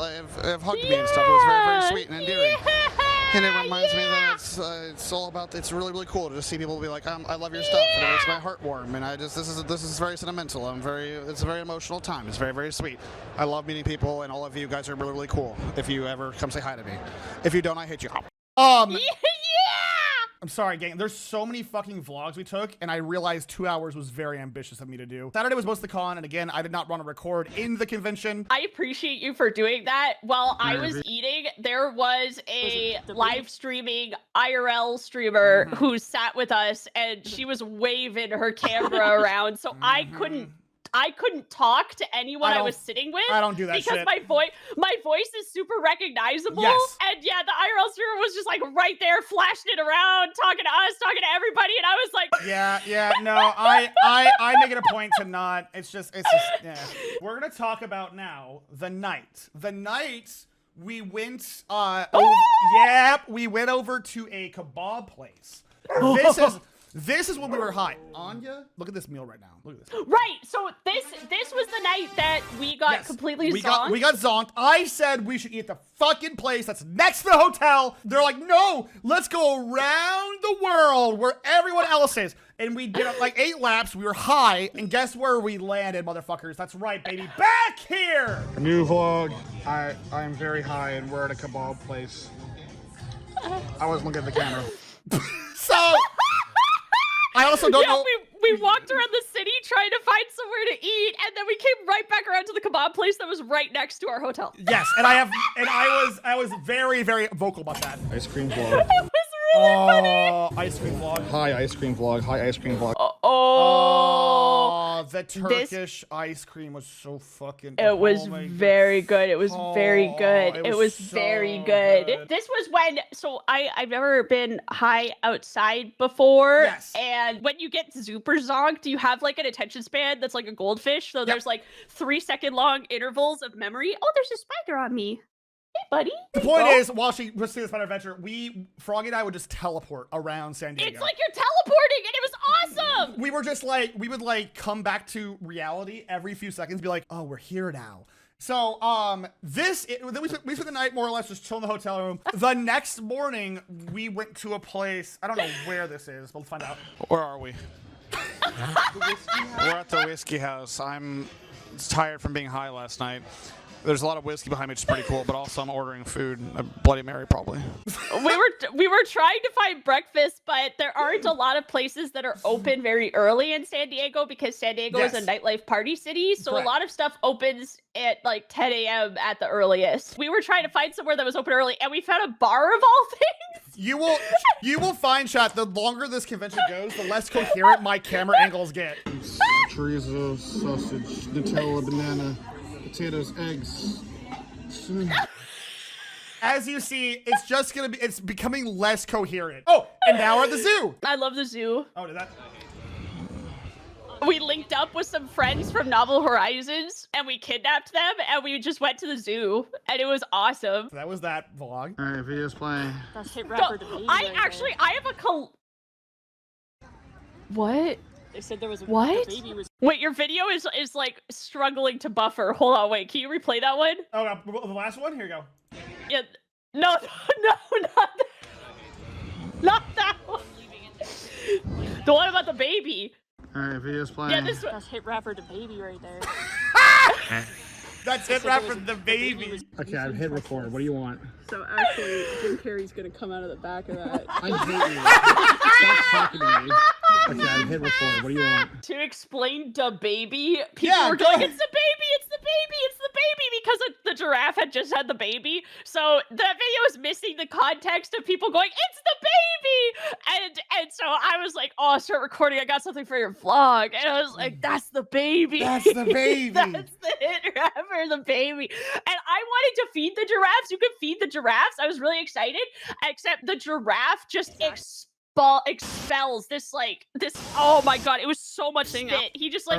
hugged me and stuff. It was very, very sweet and endearing. And it reminds me that it's all about, it's really, really cool to just see people be like, I love your stuff, and it makes my heart warm, and this is very sentimental. It's a very emotional time. It's very, very sweet. I love meeting people, and all of you guys are really, really cool. If you ever come say hi to me. If you don't, I hate you. I'm sorry, gang. There's so many fucking vlogs we took, and I realized 2 hours was very ambitious of me to do. Saturday was most of the con, and again, I did not want to record in the convention. I appreciate you for doing that. While I was eating, there was a live streaming IRL streamer who sat with us, and she was waving her camera around, so I couldn't talk to anyone I was sitting with. I don't do that because shit. my voice is super recognizable. Yes. And yeah, the IRL streamer was just like right there, flashing it around, talking to us, talking to everybody, and I was like, yeah, no, I make it a point to not. It's just, yeah. We're gonna talk about now the night. The night we went, we went over to a kebab place. This is when we were high. Anya, look at this meal right now. Look at this. Right. So this was the night that we got completely zonked. We got zonked. I said we should eat at the fucking place that's next to the hotel. They're like, no, let's go around the world where everyone else is. And we did like 8 laps. We were high, and guess where we landed, motherfuckers? That's right, baby. Back here. New vlog. I'm very high, and we're at a kebab place. I wasn't looking at the camera. So. I also don't know. We walked around the city trying to find somewhere to eat, and then we came right back around to the kebab place that was right next to our hotel. Yes, and I was very, very vocal about that. Ice cream vlog. It was really funny. Ice cream vlog. Hi, ice cream vlog. Hi, ice cream vlog. The Turkish ice cream was so fucking. It was very good. It was very good. It was very good. This was when, so I've never been high outside before. Yes. And when you get super zonked, you have like an attention span that's like a goldfish. So there's like 3-second long intervals of memory. Oh, there's a spider on me. Hey, buddy. The point is, while she was seeing the Spider Adventure, Froggy and I would just teleport around San Diego. It's like you're teleporting, and it was awesome. We were just like, we would like come back to reality every few seconds, be like, oh, we're here now. So, then we spent the night more or less just chilling in the hotel room. The next morning, we went to a place. I don't know where this is, but let's find out. Where are we? We're at the whiskey house. I'm tired from being high last night. There's a lot of whiskey behind me, which is pretty cool, but also I'm ordering food. A Bloody Mary, probably. We were trying to find breakfast, but there aren't a lot of places that are open very early in San Diego because San Diego is a nightlife party city. So a lot of stuff opens at like 10 a.m. at the earliest. We were trying to find somewhere that was open early, and we found a bar of all things. You will find, chat, the longer this convention goes, the less coherent my camera angles get. Chorizo, sausage, Nutella, banana, potatoes, eggs. As you see, it's becoming less coherent. Oh, and now we're at the zoo. I love the zoo. Oh, did that? We linked up with some friends from Novel Horizons, and we kidnapped them, and we just went to the zoo, and it was awesome. That was that vlog. All right, video's playing. That's hit rapper I have a What? They said there was What? Wait, your video is like struggling to buffer. Hold on, wait. Can you replay that one? Oh, the last one? Here you go. Yeah. No, not that one. The one about the baby. All right, video's playing. Yeah, this one. That's hit rapper to baby right there. That's it, rap for the baby. Okay, I've hit record. What do you want? So actually, Jim Carrey's gonna come out of the back of that. I hate you. Stop talking to me. Okay, I've hit record. What do you want? To explain the baby, people were going, it's the baby, it's the baby, it's the baby, because the giraffe had just had the baby. So the video is missing the context of people going, it's the baby! And so I was like, oh, start recording, I got something for your vlog. And I was like, that's the baby. That's the baby. That's the hit rapper, the baby. And I wanted to feed the giraffes. You could feed the giraffes. I was really excited, except the giraffe just expels this oh my god, it was so much spit. He just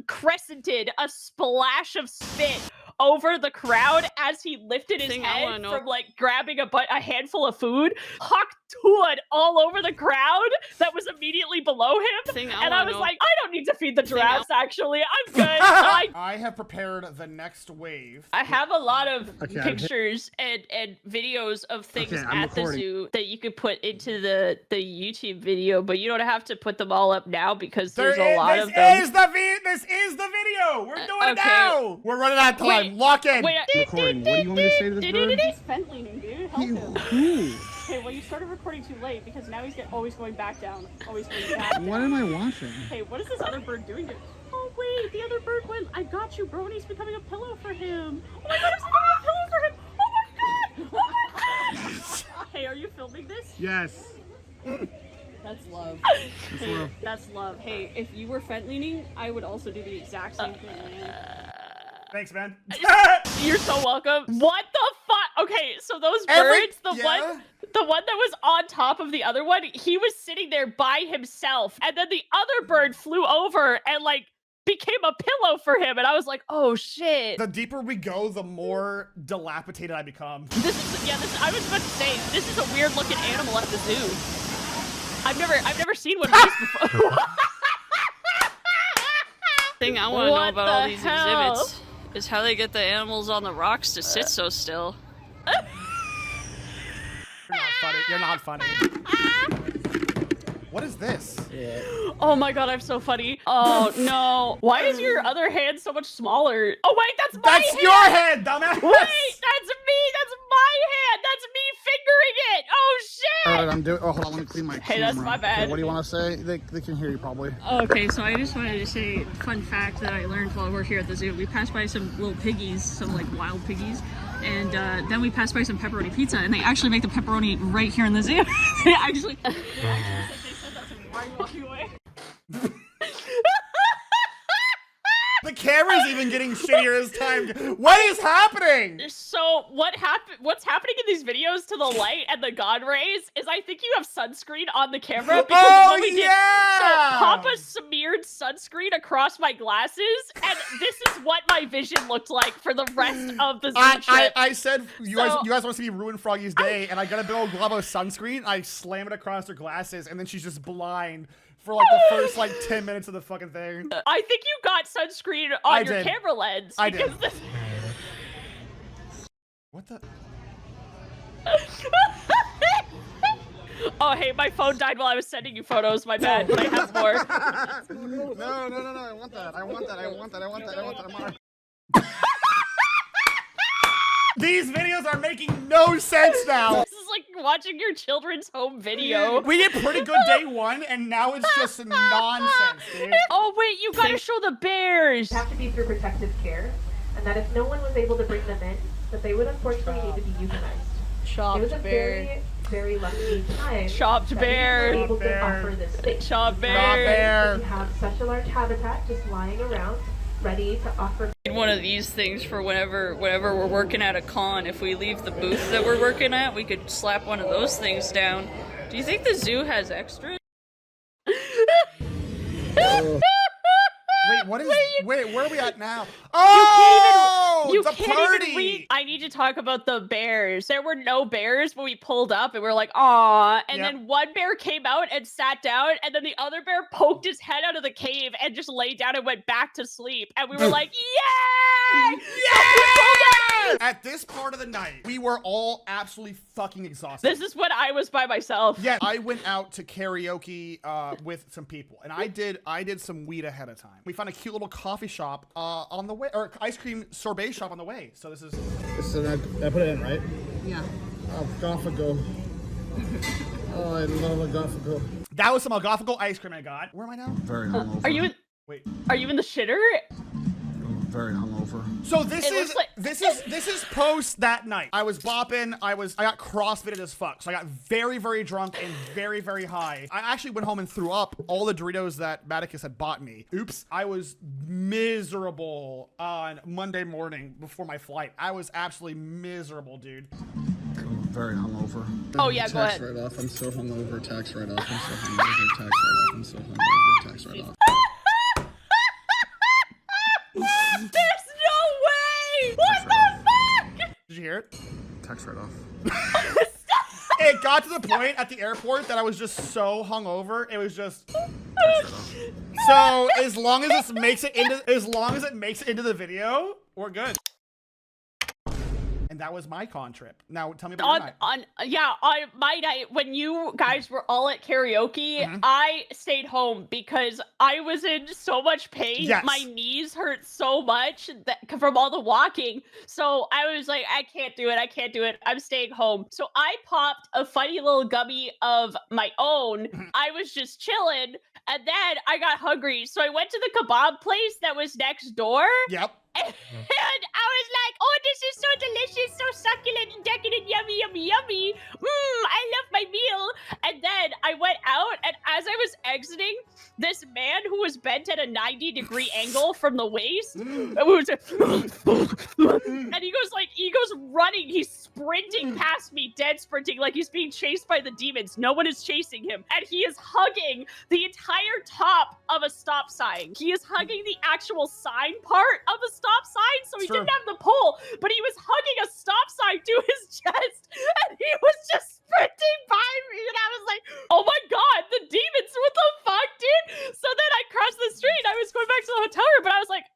crescented a splash of spit over the crowd as he lifted his head from like grabbing a handful of food, hucked wood all over the crowd that was immediately below him. And I was like, I don't need to feed the giraffes, actually. I'm good. I have prepared the next wave. I have a lot of pictures and videos of things at the zoo that you could put into the YouTube video, but you don't have to put them all up now because there's a lot of them. This is the video. We're doing it now. We're running out of time. Lock in. Recording. What do you want me to say to this bird? He's vent leaning, dude. Help him. Who? Okay, well, you started recording too late because now he's always going back down. Always going back down. What am I watching? Hey, what is this other bird doing? Oh, wait, the other bird went, I got you, bro, and he's becoming a pillow for him. Oh my god, he's becoming a pillow for him. Oh my god. Oh my god. Hey, are you filming this? Yes. That's love. That's love. That's love. Hey, if you were vent leaning, I would also do the exact same thing, man. Thanks, man. You're so welcome. What the fuck? Okay, so those birds, the one that was on top of the other one, he was sitting there by himself, and then the other bird flew over and like became a pillow for him, and I was like, oh shit. The deeper we go, the more dilapidated I become. I was about to say, this is a weird looking animal at the zoo. I've never seen one of these before. Thing I want to know about all these exhibits is how they get the animals on the rocks to sit so still. You're not funny. What is this? Yeah. Oh my god, I'm so funny. Oh no. Why is your other hand so much smaller? Oh wait, that's my hand! That's your hand, dumbass! Wait, that's me! That's my hand! That's me fingering it! Oh shit! Alright, I'm doing. Oh, hold on, let me clean my camera. Hey, that's my bad. Okay, what do you want to say? They can hear you probably. Okay, so I just wanted to say, fun fact that I learned while we're here at the zoo. We passed by some little piggies, some like wild piggies, and then we passed by some pepperoni pizza, and they actually make the pepperoni right here in the zoo. They actually said that to me. Why are you walking away? The camera's even getting shittier as time. What is happening? So what's happening in these videos to the light and the God rays is I think you have sunscreen on the camera because of what we did. So Papa smeared sunscreen across my glasses, and this is what my vision looked like for the rest of the zoo trip. I said you guys want to see me ruin Froggy's day, and I got a big old glob of sunscreen. I slam it across her glasses, and then she's just blind for like the first like 10 minutes of the fucking thing. I think you got sunscreen on your camera lens. I did. What the? Oh, hey, my phone died while I was sending you photos. My bad, but I have more. No, I want that. I want that. These videos are making no sense now. This is like watching your children's home video. We did pretty good day one, and now it's just nonsense, dude. Oh, wait, you gotta show the bears. Have to be through protective care, and that if no one was able to bring them in, that they would unfortunately need to be euthanized. Chopped it was a bear. very lucky time. Chopped bear. We were able to offer this space. Chopped bear. We have such a large habitat just lying around, ready to offer. One of these things for whenever we're working at a con. If we leave the booth that we're working at, we could slap one of those things down. Do you think the zoo has extras? Wait, what is? Wait, where are we at now? Oh, you the can't party! Even read. I need to talk about the bears. There were no bears when we pulled up, and we were like, "Aw!" And then one bear came out and sat down, and then the other bear poked his head out of the cave and just laid down and went back to sleep. And we were like, "Yay! Yeah! Yes! At this part of the night, we were all absolutely fucking exhausted. This is when I was by myself. Yeah, I went out to karaoke with some people, and I did some weed ahead of time. We found a cute little coffee shop on the way, or ice cream sorbet shop on the way. So this is. I put it in, right? Yeah. Algophago. Oh, I love Algophago. That was some Algophago ice cream I got. Where am I now? Very hungover. Are you in? Wait. Are you in the shitter? Very hungover. So this It is looks like- this is post that night. I was bopping. I got CrossFitted as fuck. So I got very, very drunk and very, very high. I actually went home and threw up all the Doritos that Maticus had bought me. Oops. I was miserable on Monday morning before my flight. I was absolutely miserable, dude. Very hungover. Oh yeah, go ahead. Tax write-off. I'm so hungover. Tax write-off. I'm so hungover. Tax write-off. I'm so hungover. Tax write-off. There's no way! What the fuck? Did you hear it? Tax write-off. It got to the point at the airport that I was just so hungover. It was just. So as long as this makes it into the video, we're good. And that was my con trip. Now tell me about your night. On my night when you guys were all at karaoke, I stayed home because I was in so much pain. Yes. My knees hurt so much from all the walking. So I was like, I can't do it. I'm staying home. So I popped a funny little gummy of my own. I was just chilling, and then I got hungry. So I went to the kebab place that was next door. Yep. And I was like, oh, this is so delicious, so succulent and decadent, yummy, yummy, yummy. I love my meal. And then I went out, and as I was exiting, this man who was bent at a 90-degree angle from the waist, and he goes running, he's sprinting past me, dead sprinting, like he's being chased by the demons. No one is chasing him. And he is hugging the entire top of a stop sign. He is hugging the actual sign part of a stop sign, so he didn't have the pole, but he was hugging a stop sign to his chest, and he was just sprinting by me, and I was like, oh my god, the demons, what the fuck, dude? So then I crossed the street, I was going back to the hotel room, but I was like,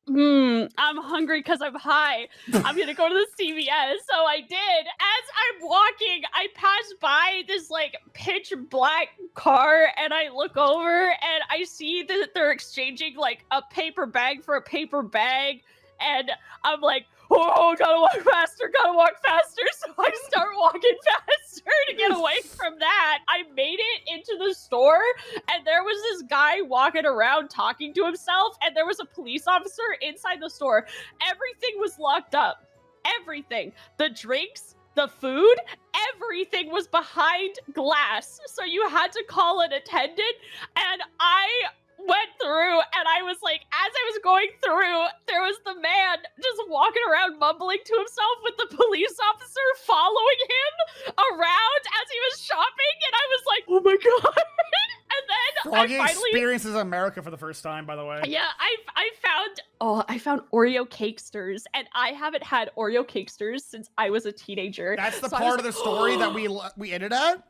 I'm hungry because I'm high. I'm gonna go to the CVS. So I did. As I'm walking, I pass by this like pitch black car, and I look over and I see that they're exchanging like a paper bag for a paper bag. And I'm like, oh, gotta walk faster. So I start walking faster to get away from that. I made it into the store, and there was this guy walking around talking to himself, and there was a police officer inside the store. Everything was locked up. Everything. The drinks, the food, everything was behind glass. So you had to call an attendant, and I went through, and I was like, as I was going through, there was the man just walking around mumbling to himself with the police officer following him around as he was shopping, and I was like, oh my god. And then Froggy I finally experiences America for the first time, by the way. Yeah, I found Oreo Cakesters, and I haven't had Oreo Cakesters since I was a teenager. That's the part of the story that we ended at?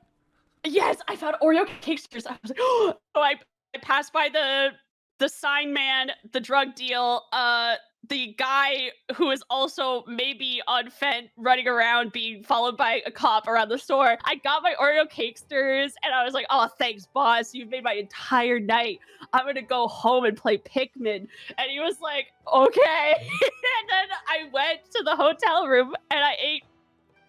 Yes, I found Oreo Cakesters. I was like, oh, I passed by the sign man, the drug deal, the guy who is also maybe on Fent running around being followed by a cop around the store. I got my Oreo Cakesters, and I was like, oh, thanks, boss. You've made my entire night. I'm gonna go home and play Pikmin. And he was like, okay. And then I went to the hotel room, and I ate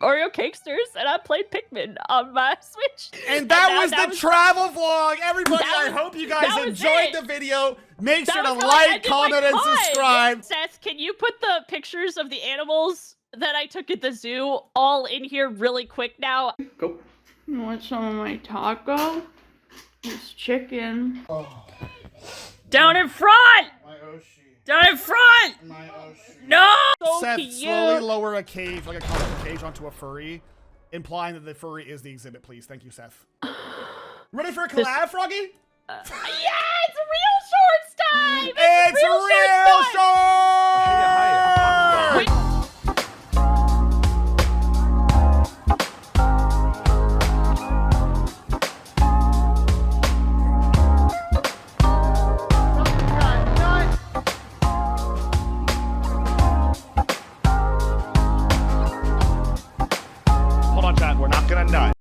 Oreo Cakesters, and I played Pikmin on my Switch. And that was the travel vlog. Everybody, I hope you guys enjoyed the video. Make sure to like, comment, and subscribe. Seth, can you put the pictures of the animals that I took at the zoo all in here really quick now? Go. You want some of my taco? It's chicken. Oh. Down in front! My Oshi. Down in front! My Oshi. No! So Seth, cute. slowly lower a cage, like a comic cage, onto a furry, implying that the furry is the exhibit, please. Thank you, Seth. Ready for a collab, Froggy? Yeah, it's real shorts time! It's real shorts!